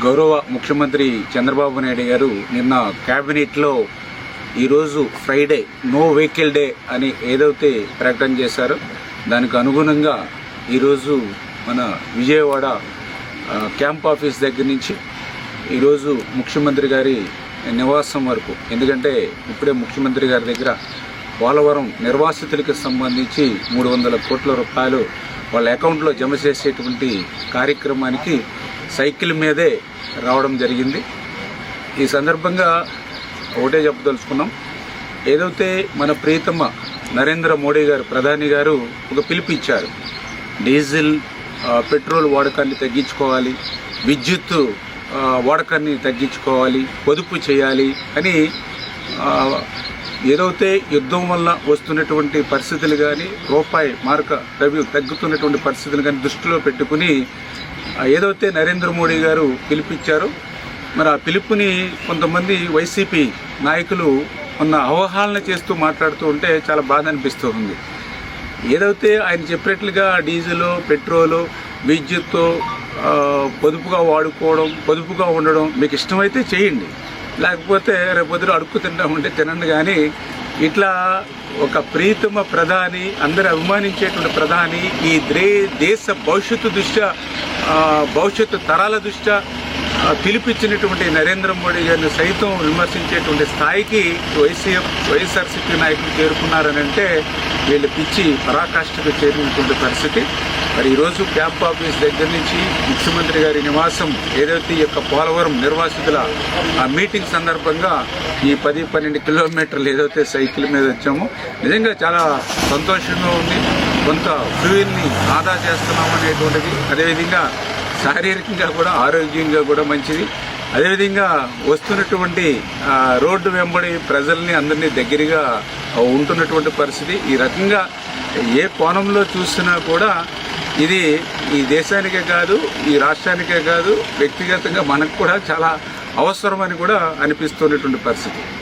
గౌరవ ముఖ్యమంత్రి చంద్రబాబు నాయుడు గారు నిన్న క్యాబినెట్లో ఈరోజు ఫ్రైడే నో వెహికల్ డే అని ఏదైతే ప్రకటన చేశారో దానికి అనుగుణంగా ఈరోజు మన విజయవాడ క్యాంప్ ఆఫీస్ దగ్గర నుంచి ఈరోజు ముఖ్యమంత్రి గారి నివాసం వరకు, ఎందుకంటే ఇప్పుడే ముఖ్యమంత్రి గారి దగ్గర పోలవరం నిర్వాసితులకు సంబంధించి 300 కోట్ల రూపాయలు వాళ్ళ అకౌంట్లో జమ చేసేటువంటి కార్యక్రమానికి సైకిల్ మీదే రావడం జరిగింది. ఈ సందర్భంగా ఒకటే చెప్పదలుచుకున్నాం, ఏదైతే మన ప్రీతమ నరేంద్ర మోడీ గారు ప్రధాని గారు ఒక పిలుపిచ్చారు, డీజిల్ పెట్రోల్ వాడకాన్ని తగ్గించుకోవాలి, విద్యుత్ వాడకాన్ని తగ్గించుకోవాలి, పొదుపు చేయాలి అని ఏదైతే యుద్ధం వల్ల వస్తున్నటువంటి పరిస్థితులు కానీ రూపాయి మార్క ద్రవ్యం తగ్గుతున్నటువంటి పరిస్థితులు కానీ దృష్టిలో పెట్టుకుని ఏదైతే నరేంద్ర మోడీ గారు పిలిపించారో మరి ఆ పిలుపుని కొంతమంది వైసీపీ నాయకులు ఉన్న అవహేళన చేస్తూ మాట్లాడుతూ ఉంటే చాలా బాధ అనిపిస్తుంది. ఏదైతే ఆయన చెప్పినట్లుగా డీజిల్ పెట్రోలు విద్యుత్ పొదుపుగా వాడుకోవడం, పొదుపుగా ఉండడం మీకు ఇష్టమైతే చేయండి, లేకపోతే రేపొద్దున అడుక్కు తింటామంటే తినండి. కానీ ఇట్లా ఒక ప్రీతమ ప్రధాని, అందరూ అభిమానించేటువంటి ప్రధాని, ఈ దేశ భవిష్యత్తు దృష్ట్యా భవిష్యత్తు తరాల దృష్ట్యా పిలిపించినటువంటి నరేంద్ర మోడీ గారిని సైతం విమర్శించేటువంటి స్థాయికి వైఎస్ఆర్సీపీ నాయకులు చేరుకున్నారని అంటే వీళ్ళు పిచ్చి పరాకాష్ఠకు చేరినటువంటి పరిస్థితి. మరి ఈరోజు క్యాంప్ ఆఫీస్ దగ్గర నుంచి ముఖ్యమంత్రి గారి నివాసం ఏదైతే ఈ యొక్క పోలవరం నిర్వాసితుల ఆ మీటింగ్ సందర్భంగా ఈ 10-12 కిలోమీటర్లు ఏదైతే సైకిల్ మీద వచ్చామో నిజంగా చాలా సంతోషంగా ఉంది. కొంత ఫ్యూయల్ని ఆదా చేస్తున్నాం అనేటువంటిది, అదేవిధంగా శారీరకంగా కూడా ఆరోగ్యంగా కూడా మంచిది. అదేవిధంగా వస్తున్నటువంటి రోడ్డు వెంబడి ప్రజల్ని అందరినీ దగ్గరగా ఉంటున్నటువంటి పరిస్థితి. ఈ రకంగా ఏ కోణంలో చూసినా కూడా ఇది ఈ దేశానికే కాదు, ఈ రాష్ట్రానికే కాదు, వ్యక్తిగతంగా మనకు కూడా చాలా అవసరమని కూడా అనిపిస్తున్నటువంటి పరిస్థితి.